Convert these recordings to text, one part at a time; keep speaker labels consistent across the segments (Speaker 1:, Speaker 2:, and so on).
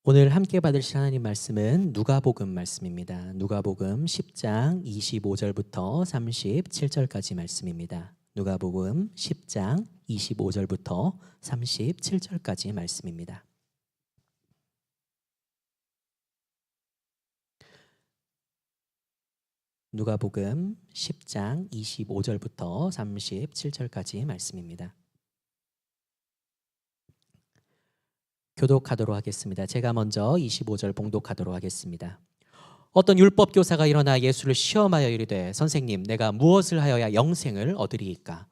Speaker 1: 오늘 함께 받으실 하나님 말씀은 누가복음 말씀입니다. 누가복음 10장 25절부터 37절까지 말씀입니다. 누가복음 10장 25절부터 37절까지 말씀입니다. 누가복음 10장 25절부터 37절까지 말씀입니다. 교독하도록 하겠습니다. 제가 먼저 25절 봉독하도록 하겠습니다. 어떤 율법 교사가 일어나 예수를 시험하여 이르되 선생님 내가 무엇을 하여야 영생을 얻으리이까?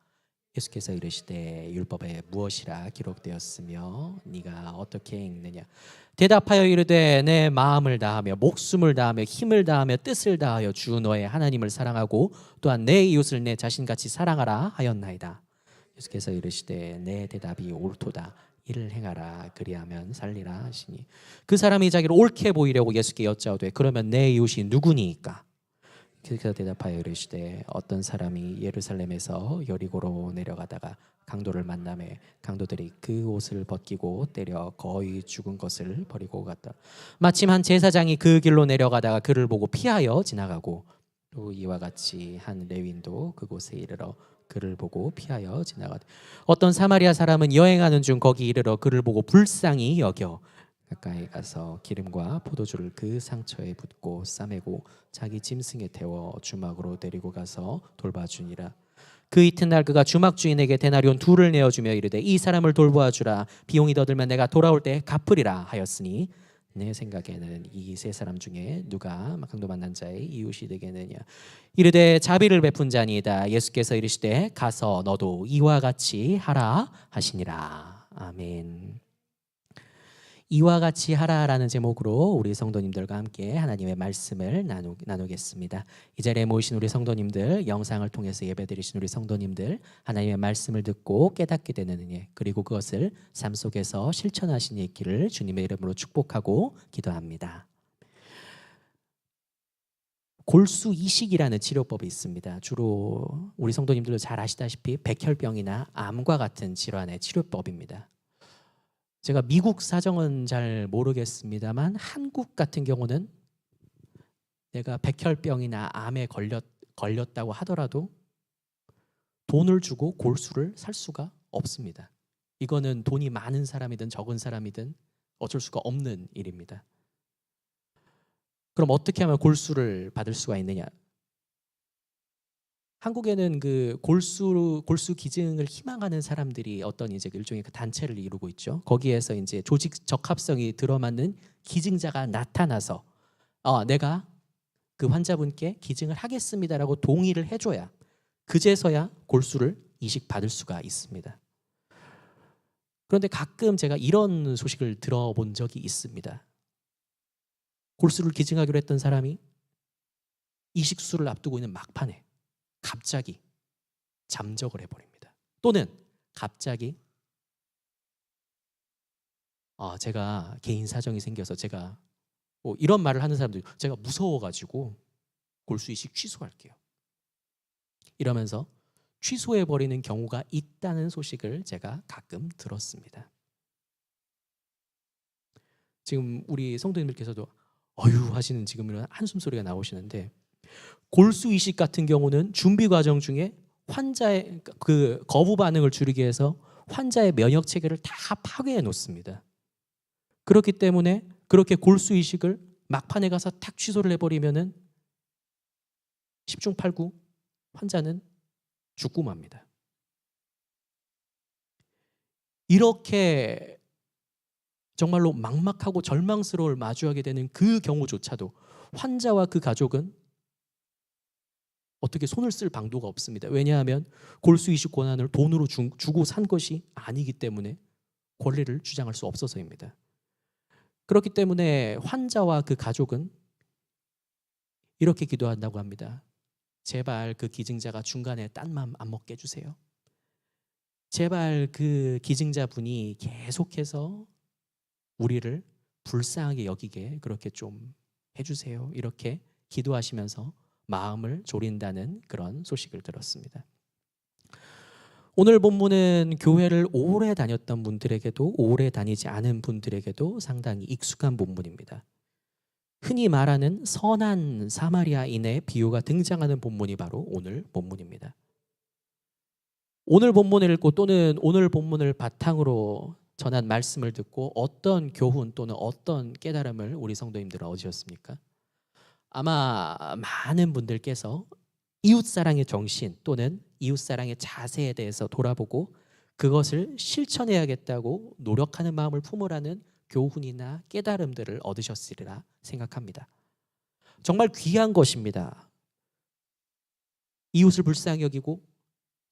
Speaker 1: 예수께서 이르시되 율법에 무엇이라 기록되었으며 네가 어떻게 읽느냐? 대답하여 이르되 내 마음을 다하며 목숨을 다하며 힘을 다하며 뜻을 다하여 주 너의 하나님을 사랑하고 또한 내 이웃을 내 자신같이 사랑하라 하였나이다. 예수께서 이르시되 내 대답이 옳도다. 이를 행하라 그리하면 살리라 하시니 그 사람이 자기를 옳게 보이려고 예수께 여짜오되 그러면 내 이웃이 누구니이까? 그래서 대답하여 이르시되 어떤 사람이 예루살렘에서 여리고로 내려가다가 강도를 만나매 강도들이 그 옷을 벗기고 때려 거의 죽은 것을 버리고 갔다. 마침 한 제사장이 그 길로 내려가다가 그를 보고 피하여 지나가고 또 이와 같이 한 레위인도 그곳에 이르러 그를 보고 피하여 지나가되 어떤 사마리아 사람은 여행하는 중 거기 이르러 그를 보고 불쌍히 여겨 가까이 가서 기름과 포도주를 그 상처에 붓고 싸매고 자기 짐승에 태워 주막으로 데리고 가서 돌봐주니라. 그 이튿날 그가 주막 주인에게 데나리온 2를 내어주며 이르되 이 사람을 돌보아주라. 비용이 더 들면 내가 돌아올 때 갚으리라 하였으니 내 생각에는 이 세 사람 중에 누가 강도 만난 자의 이웃이 되겠느냐? 이르되 자비를 베푼 자니이다. 예수께서 이르시되 가서 너도 이와 같이 하라 하시니라. 아멘. 이와 같이 하라라는 제목으로 우리 성도님들과 함께 하나님의 말씀을 나누겠습니다. 이 자리에 모이신 우리 성도님들, 영상을 통해서 예배드리신 우리 성도님들, 하나님의 말씀을 듣고 깨닫게 되는 은혜, 그리고 그것을 삶 속에서 실천하시는 있기를 주님의 이름으로 축복하고 기도합니다. 골수 이식이라는 치료법이 있습니다. 주로 우리 성도님들도 잘 아시다시피 백혈병이나 암과 같은 질환의 치료법입니다. 제가 미국 사정은 잘 모르겠습니다만 한국 같은 경우는 내가 백혈병이나 암에 걸렸다고 하더라도 돈을 주고 골수를 살 수가 없습니다. 이거는 돈이 많은 사람이든 적은 사람이든 어쩔 수가 없는 일입니다. 그럼 어떻게 하면 골수를 받을 수가 있느냐? 한국에는 그 골수 기증을 희망하는 사람들이 어떤 이제 일종의 그 단체를 이루고 있죠. 거기에서 이제 조직 적합성이 들어맞는 기증자가 나타나서 내가 그 환자분께 기증을 하겠습니다라고 동의를 해줘야 그제서야 골수를 이식 받을 수가 있습니다. 그런데 가끔 제가 이런 소식을 들어본 적이 있습니다. 골수를 기증하기로 했던 사람이 이식 수술을 앞두고 있는 막판에 갑자기 잠적을 해버립니다. 또는 갑자기 제가 개인 사정이 생겨서 제가 이런 말을 하는 사람들 제가 무서워가지고 골수 이식 취소할게요. 이러면서 취소해버리는 경우가 있다는 소식을 제가 가끔 들었습니다. 지금 우리 성도님들께서도 어휴 하시는 지금 이런 한숨 소리가 나오시는데 골수 이식 같은 경우는 준비 과정 중에 환자의 그 거부 반응을 줄이기 위해서 환자의 면역 체계를 다 파괴해 놓습니다. 그렇기 때문에 그렇게 골수 이식을 막판에 가서 탁 취소를 해버리면은 10중 8구 환자는 죽고 맙니다. 이렇게 정말로 막막하고 절망스러움을 마주하게 되는 그 경우조차도 환자와 그 가족은 어떻게 손을 쓸 방도가 없습니다. 왜냐하면 골수 이식 권한을 돈으로 주고 산 것이 아니기 때문에 권리를 주장할 수 없어서입니다. 그렇기 때문에 환자와 그 가족은 이렇게 기도한다고 합니다. 제발 그 기증자가 중간에 딴 맘 안 먹게 해주세요. 제발 그 기증자분이 계속해서 우리를 불쌍하게 여기게 그렇게 좀 해주세요. 이렇게 기도하시면서 마음을 졸인다는 그런 소식을 들었습니다. 오늘 본문은 교회를 오래 다녔던 분들에게도 오래 다니지 않은 분들에게도 상당히 익숙한 본문입니다. 흔히 말하는 선한 사마리아인의 비유가 등장하는 본문이 바로 오늘 본문입니다. 오늘 본문을 읽고 또는 오늘 본문을 바탕으로 전한 말씀을 듣고 어떤 교훈 또는 어떤 깨달음을 우리 성도님들은 얻으셨습니까? 아마 많은 분들께서 이웃사랑의 정신 또는 이웃사랑의 자세에 대해서 돌아보고 그것을 실천해야겠다고 노력하는 마음을 품으라는 교훈이나 깨달음들을 얻으셨으리라 생각합니다. 정말 귀한 것입니다. 이웃을 불쌍히 여기고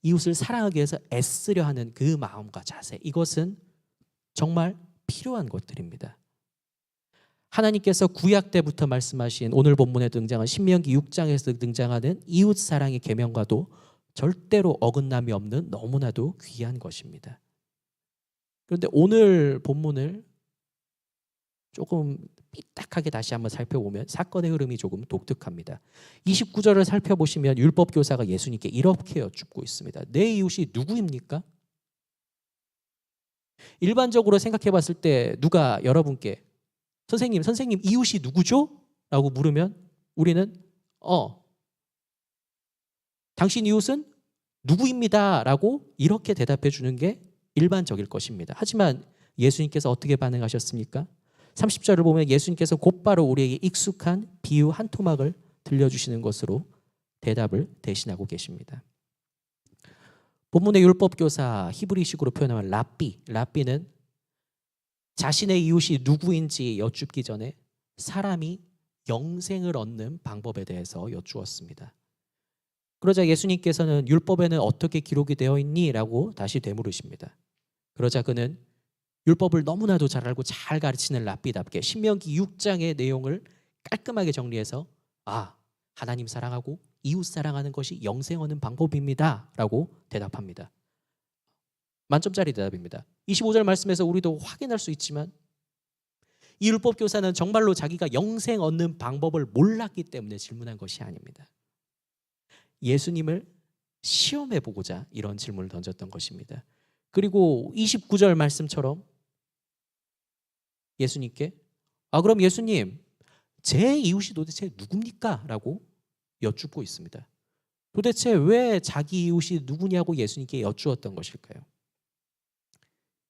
Speaker 1: 이웃을 사랑하기 위해서 애쓰려 하는 그 마음과 자세, 이것은 정말 필요한 것들입니다. 하나님께서 구약 때부터 말씀하신 오늘 본문에 등장한 신명기 6장에서 등장하는 이웃사랑의 계명과도 절대로 어긋남이 없는 너무나도 귀한 것입니다. 그런데 오늘 본문을 조금 삐딱하게 다시 한번 살펴보면 사건의 흐름이 조금 독특합니다. 29절을 살펴보시면 율법교사가 예수님께 이렇게 여쭙고 있습니다. 내 이웃이 누구입니까? 일반적으로 생각해 봤을 때 누가 여러분께 선생님 이웃이 누구죠? 라고 물으면 우리는 당신 이웃은 누구입니다 라고 이렇게 대답해 주는 게 일반적일 것입니다. 하지만 예수님께서 어떻게 반응하셨습니까? 30절을 보면 예수님께서 곧바로 우리에게 익숙한 비유 한 토막을 들려주시는 것으로 대답을 대신하고 계십니다. 본문의 율법교사 히브리식으로 표현하면 랍비는 자신의 이웃이 누구인지 여쭙기 전에 사람이 영생을 얻는 방법에 대해서 여쭈었습니다. 그러자 예수님께서는 율법에는 어떻게 기록이 되어 있니? 라고 다시 되물으십니다. 그러자 그는 율법을 너무나도 잘 알고 잘 가르치는 랍비답게 신명기 6장의 내용을 깔끔하게 정리해서 하나님 사랑하고 이웃 사랑하는 것이 영생 얻는 방법입니다 라고 대답합니다. 만점짜리 대답입니다. 25절 말씀에서 우리도 확인할 수 있지만 이 율법교사는 정말로 자기가 영생 얻는 방법을 몰랐기 때문에 질문한 것이 아닙니다. 예수님을 시험해보고자 이런 질문을 던졌던 것입니다. 그리고 29절 말씀처럼 예수님께 그럼 예수님 제 이웃이 도대체 누굽니까? 라고 여쭙고 있습니다. 도대체 왜 자기 이웃이 누구냐고 예수님께 여쭈었던 것일까요?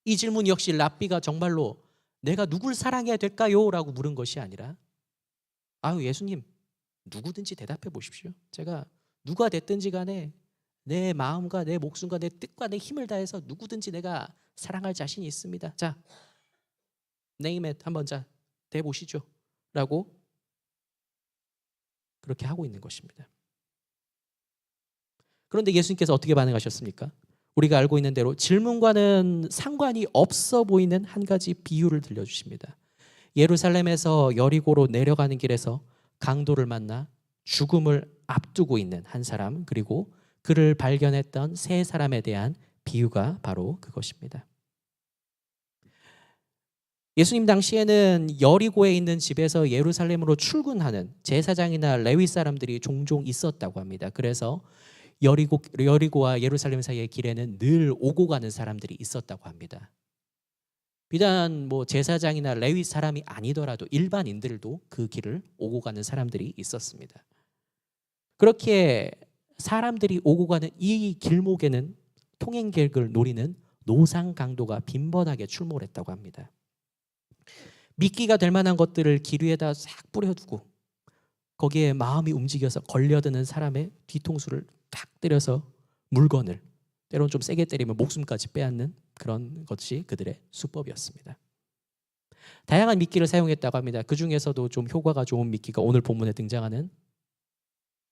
Speaker 1: 이 질문 역시 랍비가 정말로 내가 누굴 사랑해야 될까요? 라고 물은 것이 아니라 예수님 누구든지 대답해 보십시오. 제가 누가 됐든지 간에 내 마음과 내 목숨과 내 뜻과 내 힘을 다해서 누구든지 내가 사랑할 자신이 있습니다. 자, name it 한번 대보시죠 라고 그렇게 하고 있는 것입니다. 그런데 예수님께서 어떻게 반응하셨습니까? 우리가 알고 있는 대로 질문과는 상관이 없어 보이는 한 가지 비유를 들려주십니다. 예루살렘에서 여리고로 내려가는 길에서 강도를 만나 죽음을 앞두고 있는 한 사람, 그리고 그를 발견했던 세 사람에 대한 비유가 바로 그것입니다. 예수님 당시에는 여리고에 있는 집에서 예루살렘으로 출근하는 제사장이나 레위 사람들이 종종 있었다고 합니다. 그래서 여리고와 예루살렘 사이의 길에는 늘 오고 가는 사람들이 있었다고 합니다. 비단 제사장이나 레위 사람이 아니더라도 일반인들도 그 길을 오고 가는 사람들이 있었습니다. 그렇게 사람들이 오고 가는 이 길목에는 통행객을 노리는 노상 강도가 빈번하게 출몰 했다고 합니다. 미끼가 될 만한 것들을 길 위에다 싹 뿌려두고 거기에 마음이 움직여서 걸려드는 사람의 뒤통수를 탁 때려서 물건을 때로는 좀 세게 때리면 목숨까지 빼앗는 그런 것이 그들의 수법이었습니다. 다양한 미끼를 사용했다고 합니다. 그 중에서도 좀 효과가 좋은 미끼가 오늘 본문에 등장하는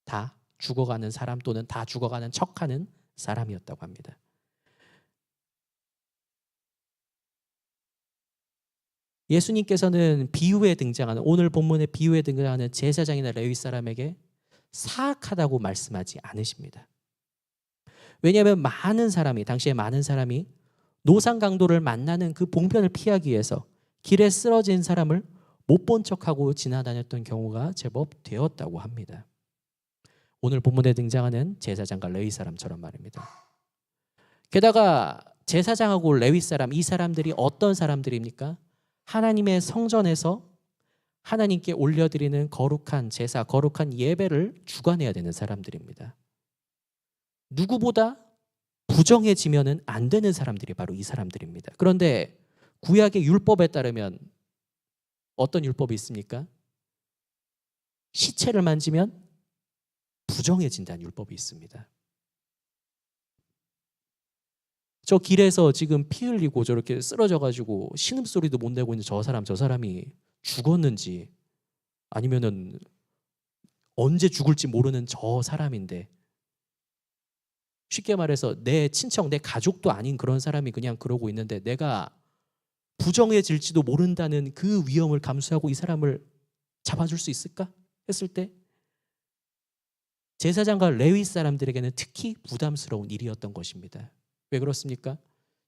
Speaker 1: 다 죽어가는 사람 또는 다 죽어가는 척하는 사람이었다고 합니다. 예수님께서는 오늘 본문의 비유에 등장하는 제사장이나 레위 사람에게 사악하다고 말씀하지 않으십니다. 왜냐하면 당시에 많은 사람이 노상 강도를 만나는 그 봉변을 피하기 위해서 길에 쓰러진 사람을 못 본 척하고 지나다녔던 경우가 제법 되었다고 합니다. 오늘 본문에 등장하는 제사장과 레위 사람처럼 말입니다. 게다가 제사장하고 레위 사람, 이 사람들이 어떤 사람들입니까? 하나님의 성전에서 하나님께 올려드리는 거룩한 제사, 거룩한 예배를 주관해야 되는 사람들입니다. 누구보다 부정해지면은 안 되는 사람들이 바로 이 사람들입니다. 그런데 구약의 율법에 따르면 어떤 율법이 있습니까? 시체를 만지면 부정해진다는 율법이 있습니다. 저 길에서 지금 피 흘리고 저렇게 쓰러져가지고 신음소리도 못 내고 있는 저 사람이 죽었는지 아니면은 언제 죽을지 모르는 저 사람인데, 쉽게 말해서 내 친척, 내 가족도 아닌 그런 사람이 그냥 그러고 있는데 내가 부정해질지도 모른다는 그 위험을 감수하고 이 사람을 잡아줄 수 있을까? 했을 때 제사장과 레위 사람들에게는 특히 부담스러운 일이었던 것입니다. 왜 그렇습니까?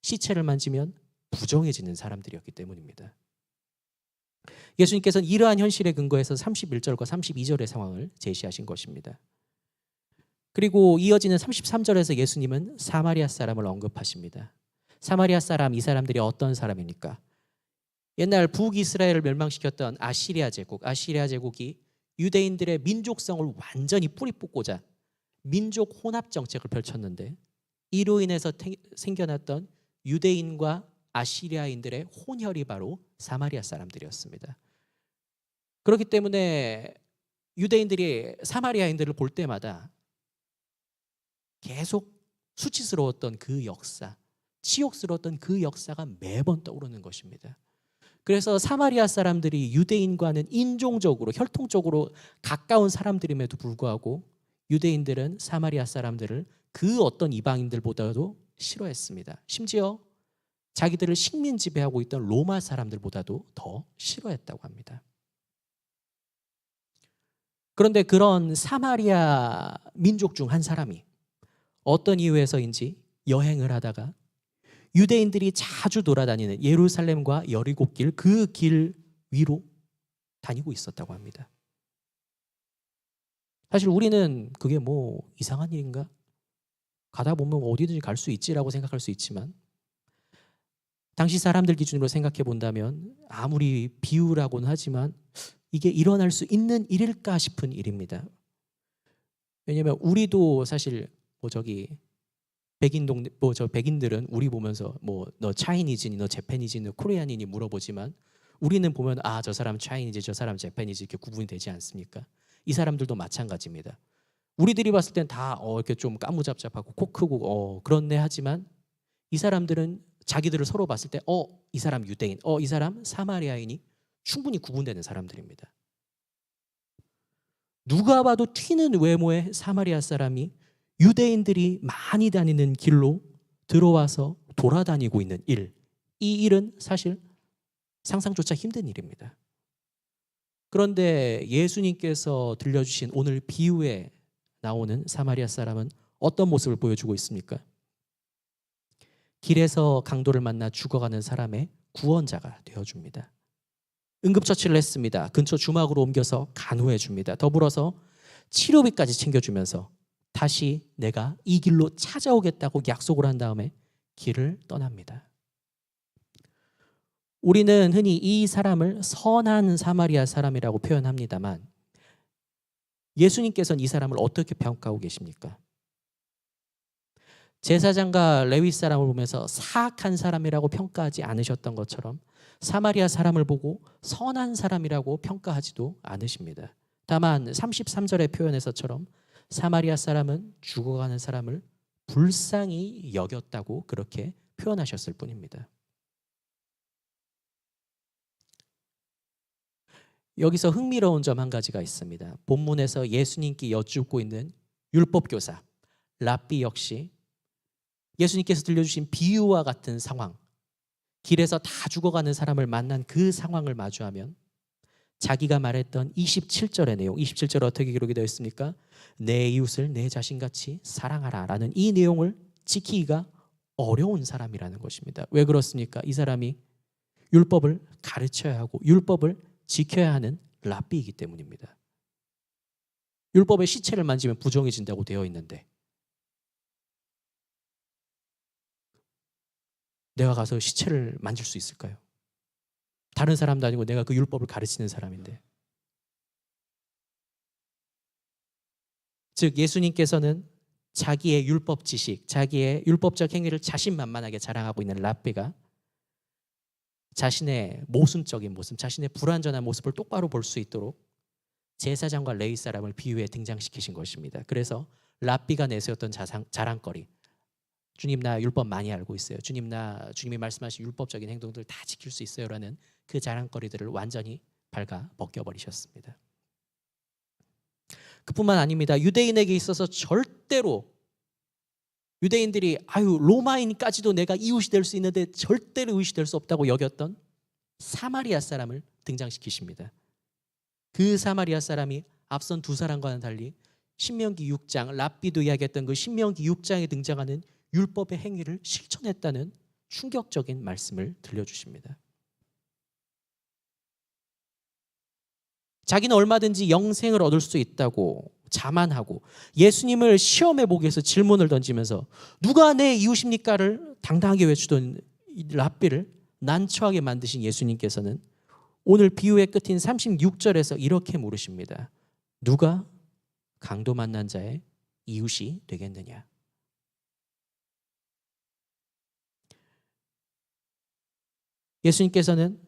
Speaker 1: 시체를 만지면 부정해지는 사람들이었기 때문입니다. 예수님께서는 이러한 현실에 근거해서 31절과 32절의 상황을 제시하신 것입니다. 그리고 이어지는 33절에서 예수님은 사마리아 사람을 언급하십니다. 사마리아 사람, 이 사람들이 어떤 사람입니까? 옛날 북이스라엘을 멸망시켰던 아시리아 제국이 유대인들의 민족성을 완전히 뿌리 뽑고자 민족 혼합 정책을 펼쳤는데, 이로 인해서 생겨났던 유대인과 아시리아인들의 혼혈이 바로 사마리아 사람들이었습니다. 그렇기 때문에 유대인들이 사마리아인들을 볼 때마다 계속 수치스러웠던 그 역사, 치욕스러웠던 그 역사가 매번 떠오르는 것입니다. 그래서 사마리아 사람들이 유대인과는 인종적으로, 혈통적으로 가까운 사람들임에도 불구하고 유대인들은 사마리아 사람들을 그 어떤 이방인들보다도 싫어했습니다. 심지어 자기들을 식민 지배하고 있던 로마 사람들보다도 더 싫어했다고 합니다. 그런데 그런 사마리아 민족 중 한 사람이 어떤 이유에서인지 여행을 하다가 유대인들이 자주 돌아다니는 예루살렘과 여리고길, 그 길 위로 다니고 있었다고 합니다. 사실 우리는 그게 뭐 이상한 일인가? 가다 보면 어디든지 갈 수 있지라고 생각할 수 있지만, 당시 사람들 기준으로 생각해 본다면 아무리 비유라고는 하지만 이게 일어날 수 있는 일일까 싶은 일입니다. 왜냐하면 우리도 사실 백인들은 우리 보면서 너 차이니즈니, 너 재패니즈니, 너 코리안이니 물어보지만 우리는 보면 저 사람 차이니즈, 저 사람 재패니즈 이렇게 구분이 되지 않습니까? 이 사람들도 마찬가지입니다. 우리들이 봤을 땐 다 이렇게 좀 까무잡잡하고 코 크고 그렇네 하지만 이 사람들은 자기들을 서로 봤을 때 이 사람 유대인, 이 사람 사마리아인이 충분히 구분되는 사람들입니다. 누가 봐도 튀는 외모의 사마리아 사람이 유대인들이 많이 다니는 길로 들어와서 돌아다니고 있는 일, 이 일은 사실 상상조차 힘든 일입니다. 그런데 예수님께서 들려주신 오늘 비유에 나오는 사마리아 사람은 어떤 모습을 보여주고 있습니까? 길에서 강도를 만나 죽어가는 사람의 구원자가 되어줍니다. 응급처치를 했습니다. 근처 주막으로 옮겨서 간호해 줍니다. 더불어서 치료비까지 챙겨주면서 다시 내가 이 길로 찾아오겠다고 약속을 한 다음에 길을 떠납니다. 우리는 흔히 이 사람을 선한 사마리아 사람이라고 표현합니다만 예수님께서는 이 사람을 어떻게 평가하고 계십니까? 제사장과 레위 사람을 보면서 사악한 사람이라고 평가하지 않으셨던 것처럼 사마리아 사람을 보고 선한 사람이라고 평가하지도 않으십니다. 다만 33절의 표현에서처럼 사마리아 사람은 죽어가는 사람을 불쌍히 여겼다고 그렇게 표현하셨을 뿐입니다. 여기서 흥미로운 점 한 가지가 있습니다. 본문에서 예수님께 여쭙고 있는 율법교사 랍비 역시 예수님께서 들려주신 비유와 같은 상황, 길에서 다 죽어가는 사람을 만난 그 상황을 마주하면 자기가 말했던 27절의 내용, 27절 어떻게 기록이 되어 있습니까? 내 이웃을 내 자신같이 사랑하라 라는 이 내용을 지키기가 어려운 사람이라는 것입니다. 왜 그렇습니까? 이 사람이 율법을 가르쳐야 하고 율법을 지켜야 하는 랍비이기 때문입니다. 율법의 시체를 만지면 부정해진다고 되어 있는데 내가 가서 시체를 만질 수 있을까요? 다른 사람도 아니고 내가 그 율법을 가르치는 사람인데. 즉 예수님께서는 자기의 율법 지식, 자기의 율법적 행위를 자신만만하게 자랑하고 있는 랍비가 자신의 모순적인 모습, 자신의 불완전한 모습을 똑바로 볼 수 있도록 제사장과 레위 사람을 비유해 등장시키신 것입니다. 그래서 랍비가 내세웠던 자랑거리, 주님 나 율법 많이 알고 있어요. 주님 나 주님이 말씀하신 율법적인 행동들 다 지킬 수 있어요라는 그 자랑거리들을 완전히 발가 벗겨버리셨습니다. 그뿐만 아닙니다. 유대인에게 있어서 절대로 유대인들이 로마인까지도 내가 이웃이 될 수 있는데 절대로 이웃이 될 수 없다고 여겼던 사마리아 사람을 등장시키십니다. 그 사마리아 사람이 앞선 두 사람과는 달리 신명기 6장, 랍비도 이야기했던 그 신명기 6장에 등장하는 율법의 행위를 실천했다는 충격적인 말씀을 들려주십니다. 자기는 얼마든지 영생을 얻을 수 있다고 자만하고 예수님을 시험해 보기 위해서 질문을 던지면서 누가 내 이웃입니까를 당당하게 외치던 랍비를 난처하게 만드신 예수님께서는 오늘 비유의 끝인 36절에서 이렇게 물으십니다. 누가 강도 만난 자의 이웃이 되겠느냐? 예수님께서는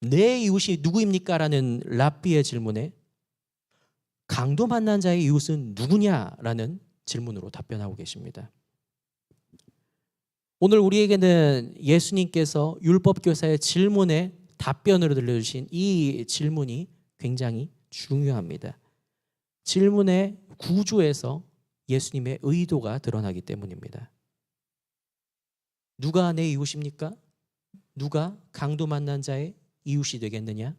Speaker 1: 내 이웃이 누구입니까? 라는 랍비의 질문에 강도 만난 자의 이웃은 누구냐라는 질문으로 답변하고 계십니다. 오늘 우리에게는 예수님께서 율법교사의 질문에 답변으로 들려주신 이 질문이 굉장히 중요합니다. 질문의 구조에서 예수님의 의도가 드러나기 때문입니다. 누가 내 이웃입니까? 누가 강도 만난 자의 이웃이 되겠느냐?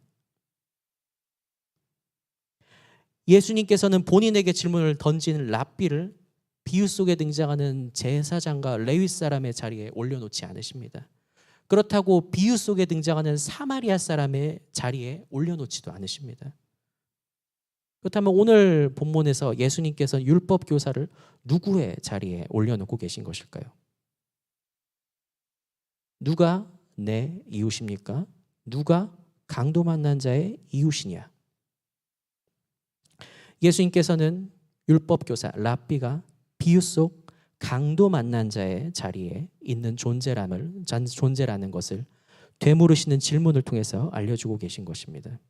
Speaker 1: 예수님께서는 본인에게 질문을 던진 랍비를 비유 속에 등장하는 제사장과 레위 사람의 자리에 올려놓지 않으십니다. 그렇다고 비유 속에 등장하는 사마리아 사람의 자리에 올려놓지도 않으십니다. 그렇다면 오늘 본문에서 예수님께서는 율법 교사를 누구의 자리에 올려놓고 계신 것일까요? 누가 내 이웃입니까? 누가 강도 만난 자의 이웃이냐? 예수님께서는 율법 교사 랍비가 비유 속 강도 만난 자의 자리에 있는 존재라는 것을 되물으시는 질문을 통해서 알려주고 계신 것입니다.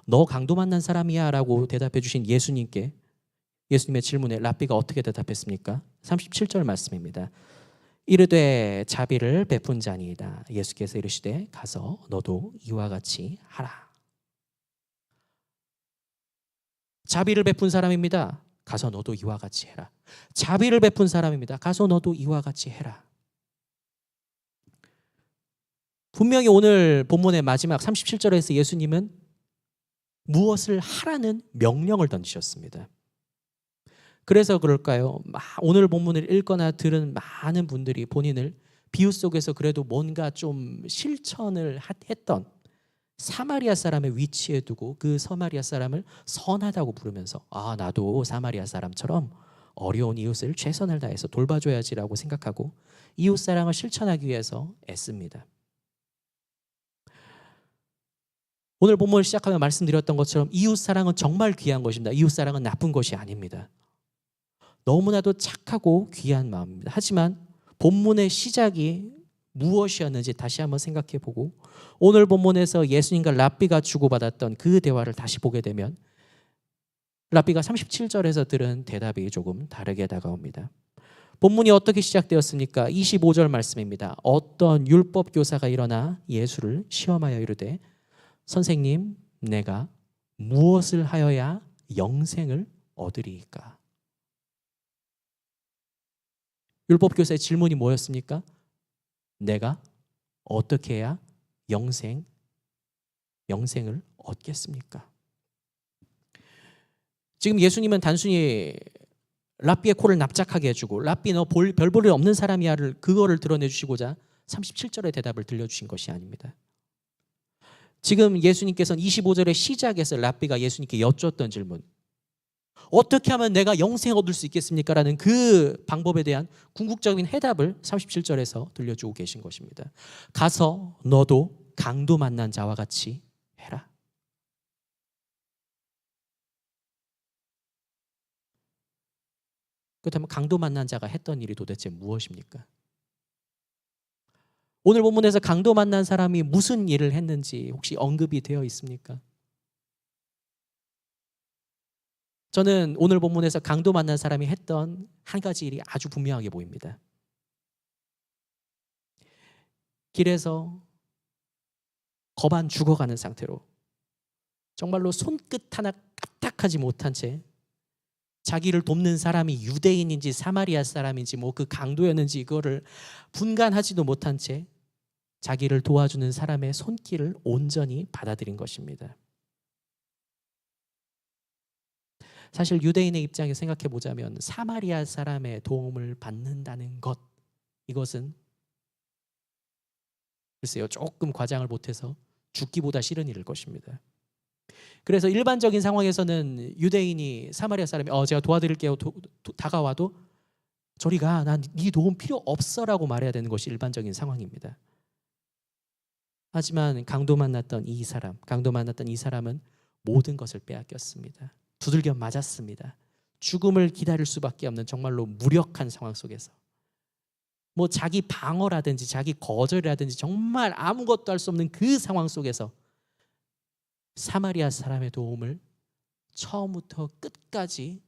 Speaker 1: 너 강도 만난 사람이야 라고 대답해 주신 예수님께 예수님의 질문에 랍비가 어떻게 대답했습니까? 37절 말씀입니다. 이르되 자비를 베푼 자니이다. 예수께서 이르시되 가서 너도 이와 같이 하라. 자비를 베푼 사람입니다. 가서 너도 이와 같이 해라. 자비를 베푼 사람입니다. 가서 너도 이와 같이 해라. 분명히 오늘 본문의 마지막 37절에서 예수님은 무엇을 하라는 명령을 던지셨습니다. 그래서 그럴까요? 오늘 본문을 읽거나 들은 많은 분들이 본인을 비유 속에서 그래도 뭔가 좀 실천을 했던 사마리아 사람의 위치에 두고 그 사마리아 사람을 선하다고 부르면서 나도 사마리아 사람처럼 어려운 이웃을 최선을 다해서 돌봐줘야지라고 생각하고 이웃 사랑을 실천하기 위해서 애씁니다. 오늘 본문을 시작하며 말씀드렸던 것처럼 이웃 사랑은 정말 귀한 것입니다. 이웃 사랑은 나쁜 것이 아닙니다. 너무나도 착하고 귀한 마음입니다. 하지만 본문의 시작이 무엇이었는지 다시 한번 생각해보고 오늘 본문에서 예수님과 랍비가 주고받았던 그 대화를 다시 보게 되면 랍비가 37절에서 들은 대답이 조금 다르게 다가옵니다. 본문이 어떻게 시작되었습니까? 25절 말씀입니다. 어떤 율법 교사가 일어나 예수를 시험하여 이르되 선생님 내가 무엇을 하여야 영생을 얻으리이까? 율법 교사의 질문이 뭐였습니까? 내가 어떻게 해야 영생을 얻겠습니까? 지금 예수님은 단순히 랍비의 코를 납작하게 해주고 랍비 너 별 볼 일 없는 사람이야를 그거를 드러내 주시고자 37절의 대답을 들려주신 것이 아닙니다. 지금 예수님께서는 25절의 시작에서 랍비가 예수님께 여쭈었던 질문 어떻게 하면 내가 영생 얻을 수 있겠습니까? 라는 그 방법에 대한 궁극적인 해답을 37절에서 들려주고 계신 것입니다. 가서 너도 강도 만난 자와 같이 해라. 그렇다면 강도 만난 자가 했던 일이 도대체 무엇입니까? 오늘 본문에서 강도 만난 사람이 무슨 일을 했는지 혹시 언급이 되어 있습니까? 저는 오늘 본문에서 강도 만난 사람이 했던 한 가지 일이 아주 분명하게 보입니다. 길에서 거반 죽어가는 상태로 정말로 손끝 하나 까딱하지 못한 채 자기를 돕는 사람이 유대인인지 사마리아 사람인지 뭐 그 강도였는지 이거를 분간하지도 못한 채 자기를 도와주는 사람의 손길을 온전히 받아들인 것입니다. 사실 유대인의 입장에 생각해 보자면 사마리아 사람의 도움을 받는다는 것, 이것은 글쎄요, 조금 과장을 못해서 죽기보다 싫은 일일 것입니다. 그래서 일반적인 상황에서는 유대인이 사마리아 사람이 제가 도와드릴게요 다가와도 저리 가, 난 네 도움 필요 없어라고 말해야 되는 것이 일반적인 상황입니다. 하지만 강도 만났던 이 사람은 모든 것을 빼앗겼습니다. 두들겨 맞았습니다. 죽음을 기다릴 수밖에 없는 정말로 무력한 상황 속에서 뭐 자기 방어라든지 자기 거절이라든지 정말 아무것도 할 수 없는 그 상황 속에서 사마리아 사람의 도움을 처음부터 끝까지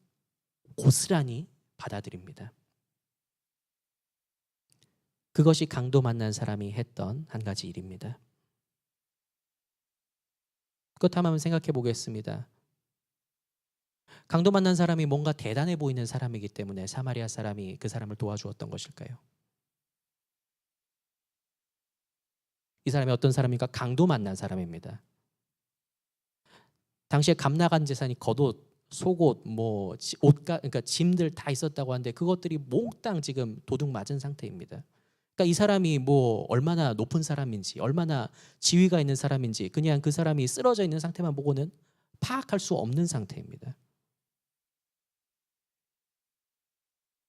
Speaker 1: 고스란히 받아들입니다. 그것이 강도 만난 사람이 했던 한 가지 일입니다. 그렇다면 한번 생각해 보겠습니다. 강도 만난 사람이 뭔가 대단해 보이는 사람이기 때문에 사마리아 사람이 그 사람을 도와주었던 것일까요? 이 사람이 어떤 사람입니까? 강도 만난 사람입니다. 당시에 값 나간 재산이 겉옷, 속옷, 뭐 옷가, 그러니까 짐들 다 있었다고 하는데 그것들이 몽땅 지금 도둑 맞은 상태입니다. 그러니까 이 사람이 뭐 얼마나 높은 사람인지, 얼마나 지위가 있는 사람인지 그냥 그 사람이 쓰러져 있는 상태만 보고는 파악할 수 없는 상태입니다.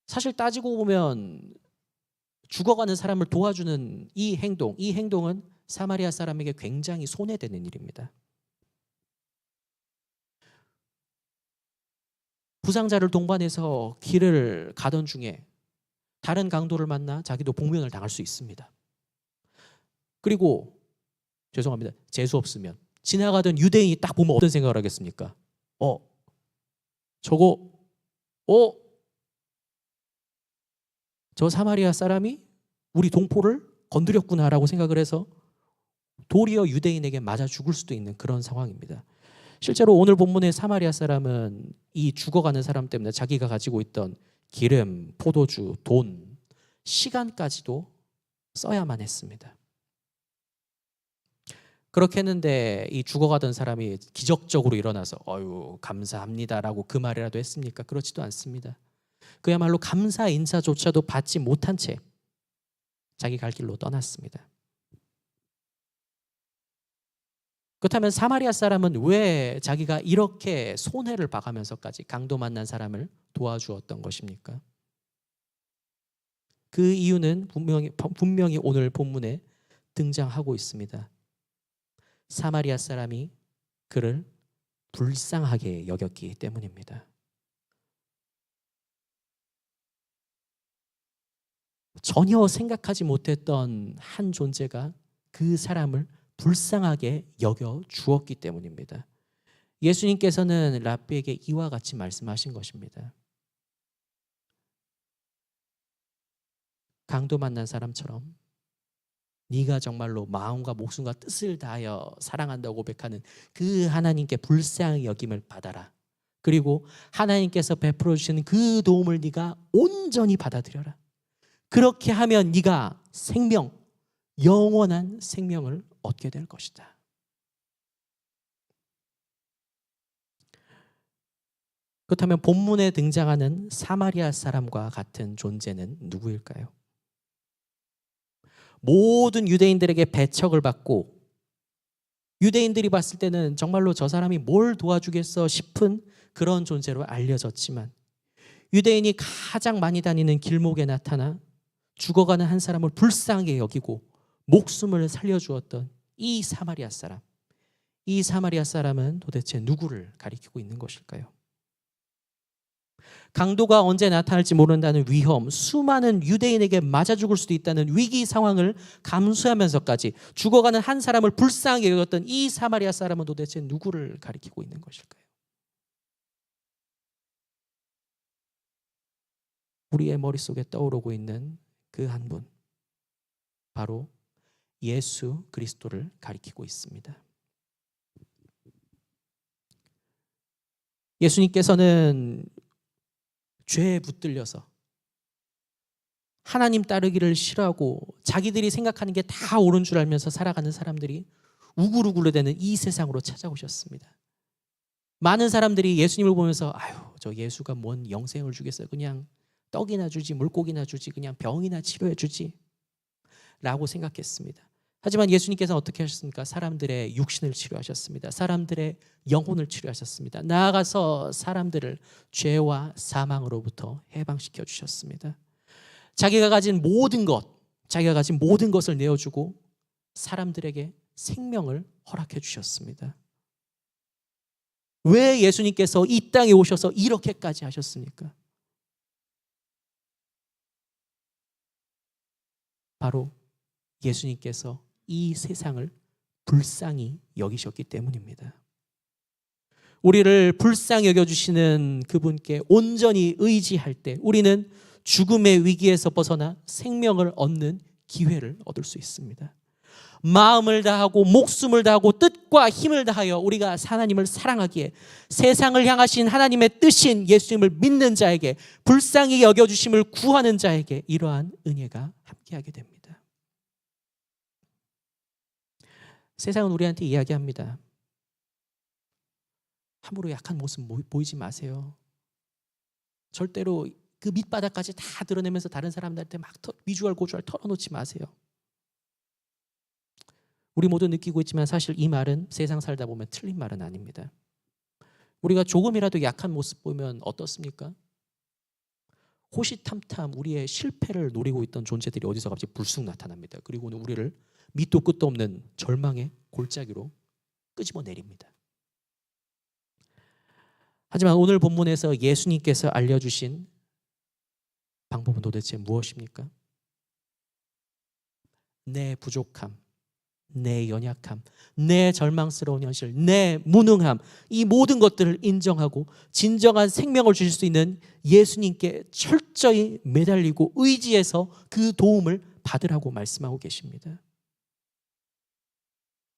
Speaker 1: 사실 따지고 보면 죽어가는 사람을 도와주는 이 행동은 사마리아 사람에게 굉장히 손해되는 일입니다. 부상자를 동반해서 길을 가던 중에 다른 강도를 만나 자기도 복면을 당할 수 있습니다. 그리고 죄송합니다. 재수 없으면 지나가던 유대인이 딱 보면 어떤 생각을 하겠습니까? 저거 저 사마리아 사람이 우리 동포를 건드렸구나라고 생각을 해서 도리어 유대인에게 맞아 죽을 수도 있는 그런 상황입니다. 실제로 오늘 본문의 사마리아 사람은 이 죽어가는 사람 때문에 자기가 가지고 있던 기름, 포도주, 돈, 시간까지도 써야만 했습니다. 그렇게 했는데 이 죽어가던 사람이 기적적으로 일어나서 감사합니다라고 그 말이라도 했습니까? 그렇지도 않습니다. 그야말로 감사 인사조차도 받지 못한 채 자기 갈 길로 떠났습니다. 그렇다면 사마리아 사람은 왜 자기가 이렇게 손해를 봐가면서까지 강도 만난 사람을 도와주었던 것입니까? 그 이유는 분명히 오늘 본문에 등장하고 있습니다. 사마리아 사람이 그를 불쌍하게 여겼기 때문입니다. 전혀 생각하지 못했던 한 존재가 그 사람을 불쌍하게 여겨 주었기 때문입니다. 예수님께서는 랍비에게 이와 같이 말씀하신 것입니다. 강도 만난 사람처럼 네가 정말로 마음과 목숨과 뜻을 다하여 사랑한다고 고백하는 그 하나님께 불쌍히 여김을 받아라. 그리고 하나님께서 베풀어 주시는 그 도움을 네가 온전히 받아들여라. 그렇게 하면 네가 영원한 생명을 얻게 될 것이다. 그렇다면 본문에 등장하는 사마리아 사람과 같은 존재는 누구일까요? 모든 유대인들에게 배척을 받고 유대인들이 봤을 때는 정말로 저 사람이 뭘 도와주겠어 싶은 그런 존재로 알려졌지만, 유대인이 가장 많이 다니는 길목에 나타나 죽어가는 한 사람을 불쌍하게 여기고 목숨을 살려주었던 이 사마리아 사람, 이 사마리아 사람은 도대체 누구를 가리키고 있는 것일까요? 강도가 언제 나타날지 모른다는 위험, 수많은 유대인에게 맞아 죽을 수도 있다는 위기 상황을 감수하면서까지 죽어가는 한 사람을 불쌍하게 여겼던 이 사마리아 사람은 도대체 누구를 가리키고 있는 것일까요? 우리의 머릿속에 떠오르고 있는 그 한 분, 바로 예수 그리스도를 가리키고 있습니다. 예수님께서는 죄에 붙들려서 하나님 따르기를 싫어하고 자기들이 생각하는 게 다 옳은 줄 알면서 살아가는 사람들이 우글우글되는 이 세상으로 찾아오셨습니다. 많은 사람들이 예수님을 보면서 아유, 저 예수가 뭔 영생을 주겠어요. 그냥 떡이나 주지, 물고기나 주지, 그냥 병이나 치료해 주지 라고 생각했습니다. 하지만 예수님께서는 어떻게 하셨습니까? 사람들의 육신을 치료하셨습니다. 사람들의 영혼을 치료하셨습니다. 나아가서 사람들을 죄와 사망으로부터 해방시켜 주셨습니다. 자기가 가진 모든 것을 내어주고 사람들에게 생명을 허락해 주셨습니다. 왜 예수님께서 이 땅에 오셔서 이렇게까지 하셨습니까? 바로 예수님께서 이 세상을 불쌍히 여기셨기 때문입니다. 우리를 불쌍히 여겨주시는 그분께 온전히 의지할 때 우리는 죽음의 위기에서 벗어나 생명을 얻는 기회를 얻을 수 있습니다. 마음을 다하고 목숨을 다하고 뜻과 힘을 다하여 우리가 하나님을 사랑하기에 세상을 향하신 하나님의 뜻인 예수님을 믿는 자에게, 불쌍히 여겨주심을 구하는 자에게 이러한 은혜가 함께하게 됩니다. 세상은 우리한테 이야기합니다. 함부로 약한 모습 보이지 마세요. 절대로 그 밑바닥까지 다 드러내면서 다른 사람들한테 막 미주알 고주알 털어놓지 마세요. 우리 모두 느끼고 있지만 사실 이 말은 세상 살다 보면 틀린 말은 아닙니다. 우리가 조금이라도 약한 모습 보면 어떻습니까? 호시탐탐 우리의 실패를 노리고 있던 존재들이 어디서 갑자기 불쑥 나타납니다. 그리고는 우리를 밑도 끝도 없는 절망의 골짜기로 끄집어 내립니다. 하지만 오늘 본문에서 예수님께서 알려주신 방법은 도대체 무엇입니까? 내 부족함, 내 연약함, 내 절망스러운 현실, 내 무능함, 이 모든 것들을 인정하고 진정한 생명을 주실 수 있는 예수님께 철저히 매달리고 의지해서 그 도움을 받으라고 말씀하고 계십니다.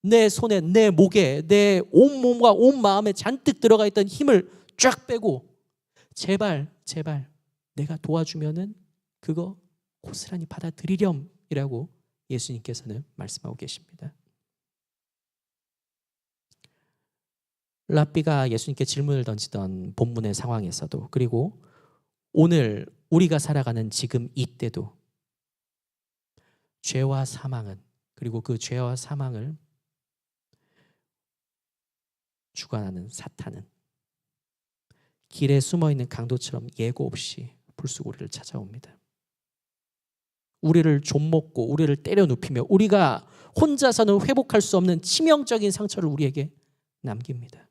Speaker 1: 내 손에, 내 목에, 내 온몸과 온 마음에 잔뜩 들어가 있던 힘을 쫙 빼고 제발 내가 도와주면은 그거 고스란히 받아들이렴이라고 예수님께서는 말씀하고 계십니다. 랍비가 예수님께 질문을 던지던 본문의 상황에서도, 그리고 오늘 우리가 살아가는 지금 이때도 죄와 사망은, 그리고 그 죄와 사망을 주관하는 사탄은 길에 숨어있는 강도처럼 예고 없이 불쑥 우리를 찾아옵니다. 우리를 좀먹고 우리를 때려 눕히며 우리가 혼자서는 회복할 수 없는 치명적인 상처를 우리에게 남깁니다.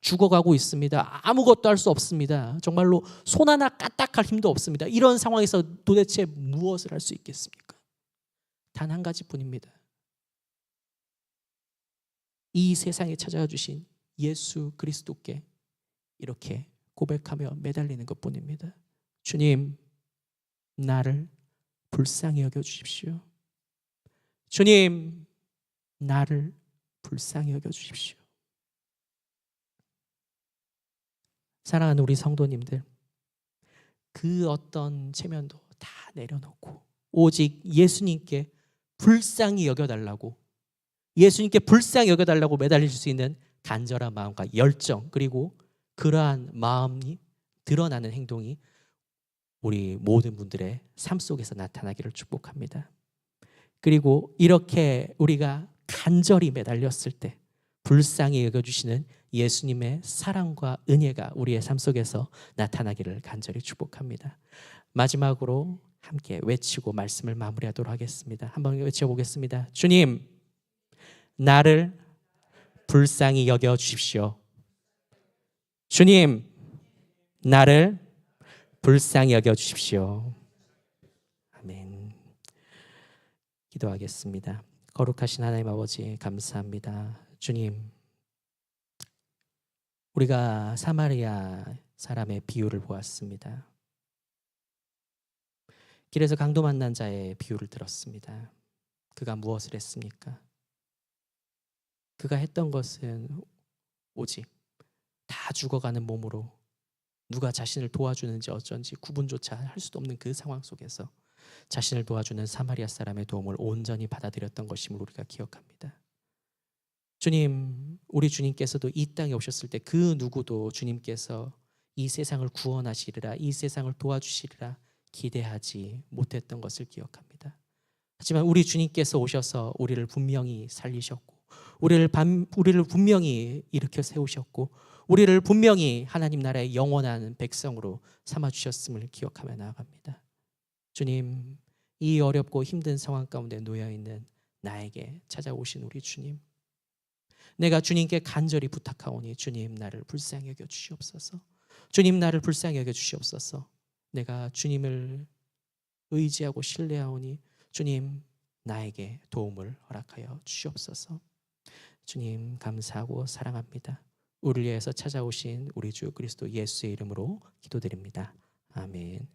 Speaker 1: 죽어가고 있습니다. 아무것도 할 수 없습니다. 정말로 손 하나 까딱할 힘도 없습니다. 이런 상황에서 도대체 무엇을 할 수 있겠습니까? 단 한 가지뿐입니다. 이 세상에 찾아와 주신 예수 그리스도께 이렇게 고백하며 매달리는 것뿐입니다. 주님, 나를 불쌍히 여겨 주십시오. 주님, 나를 불쌍히 여겨 주십시오. 사랑하는 우리 성도님들, 그 어떤 체면도 다 내려놓고 오직 예수님께 불쌍히 여겨달라고, 예수님께 불쌍히 여겨달라고 매달릴 수 있는 간절한 마음과 열정, 그리고 그러한 마음이 드러나는 행동이 우리 모든 분들의 삶 속에서 나타나기를 축복합니다. 그리고 이렇게 우리가 간절히 매달렸을 때 불쌍히 여겨주시는 예수님의 사랑과 은혜가 우리의 삶 속에서 나타나기를 간절히 축복합니다. 마지막으로 함께 외치고 말씀을 마무리하도록 하겠습니다. 한번 외쳐보겠습니다. 주님, 나를 불쌍히 여겨주십시오. 주님, 나를 불쌍히 여겨주십시오. 아멘. 기도하겠습니다. 거룩하신 하나님 아버지, 감사합니다. 주님, 우리가 사마리아 사람의 비유를 보았습니다. 길에서 강도 만난 자의 비유를 들었습니다. 그가 무엇을 했습니까? 그가 했던 것은 오직 다 죽어가는 몸으로 누가 자신을 도와주는지 어쩐지 구분조차 할 수도 없는 그 상황 속에서 자신을 도와주는 사마리아 사람의 도움을 온전히 받아들였던 것임을 우리가 기억합니다. 주님, 우리 주님께서도 이 땅에 오셨을 때 그 누구도 주님께서 이 세상을 구원하시리라, 이 세상을 도와주시리라 기대하지 못했던 것을 기억합니다. 하지만 우리 주님께서 오셔서 우리를 분명히 살리셨고, 우리를 분명히 일으켜 세우셨고, 우리를 분명히 하나님 나라의 영원한 백성으로 삼아주셨음을 기억하며 나아갑니다. 주님, 이 어렵고 힘든 상황 가운데 놓여있는 나에게 찾아오신 우리 주님, 내가 주님께 간절히 부탁하오니 주님 나를 불쌍히 여겨 주시옵소서. 주님 나를 불쌍히 여겨 주시옵소서. 내가 주님을 의지하고 신뢰하오니 주님 나에게 도움을 허락하여 주시옵소서. 주님 감사하고 사랑합니다. 우리를 위해서 찾아오신 우리 주 그리스도 예수의 이름으로 기도드립니다. 아멘.